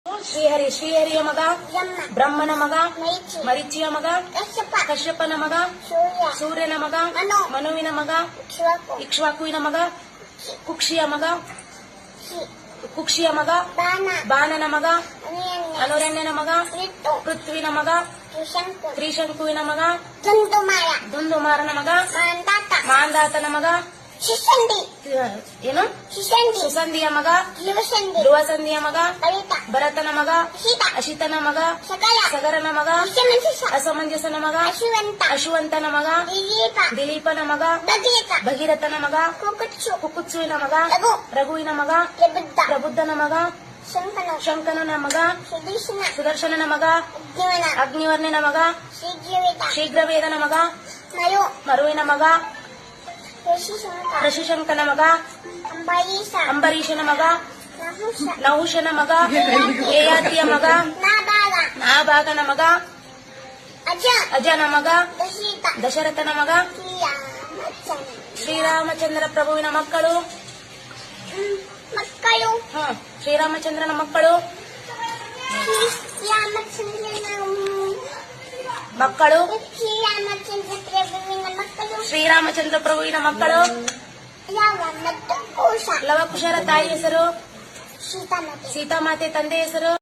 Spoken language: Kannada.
ಶ್ರೀಹರಿಯ ಮಗ, ಬ್ರಹ್ಮನ ಮಗ, ಮರಿಚಿಯ ಮಗ, ಕಶ್ಯಪನ ಮಗ, ಸೂರ್ಯನ ಮಗ, ಮನುವಿನ ಮಗ, ಇಕ್ಷ್ವಾಕುವಿನ ಮಗ, ಕುಕ್ಷಿಯ ಮಗ, ಬಾಣನ ಮಗ, ಅನುರಣ್ಯನ ಮಗ, ಪೃಥ್ವಿನ ಮಗ, ತ್ರಿಶಂಕುವಿನ ಮಗ, ದುಂದುಮಾರನ ಮಗ, ಮಾಂಧಾತನ ಮಗ, ಏನು ಸುಸಂಧಿಯ ಮಗ, ಧ್ರುವಸಂಧಿಯ ಮಗ, ಭರತನ ಮಗ, ಅಶಿತನ ಮಗ, ಸಗರನ ಮಗ, ಅಸಮಂಜಸನ ಮಗ, ಅಶುವಂತನ ಮಗ, ದಿಲೀಪನ ಮಗ, ಭಗೀರಥನ ಮಗ, ಕುಕುತ್ಸುವಿನ ಮಗ, ರಘುವಿನ ಮಗ, ಪ್ರಬುದ್ಧನ ಮಗ, ಶಂಕನನ ಮಗ, ಸುದರ್ಶನನ ಮಗ, ಅಗ್ನಿವರ್ಣನ ಮಗ, ಶೀಘ್ರವೇದನ ಮಗ, ಮರುವಿನ ಮಗ, ಋಷಿಶಂಕನ ಮಗ, ಅಂಬರೀಷನ ಮಗ, ನಹುಷನ ಮಗ, ಯಯಾತಿಯ ಮಗ, ನಾಭಾಗನ ಮಗ, ಅಜನ ಮಗ, ದಶರಥನ ಮಗ, ಶ್ರೀರಾಮಚಂದ್ರ ಪ್ರಭುವಿನ ಮಕ್ಕಳು. ಶ್ರೀರಾಮಚಂದ್ರನ ಮಕ್ಕಳು ಶ್ರೀರಾಮಚಂದ್ರ ಪ್ರಭುವಿನ ಮಕ್ಕಳು. ಲವಕುಶರ ತಾಯಿ ಹೆಸರು ಸೀತಾಮಾತೆ, ತಂದೆ ಹೆಸರು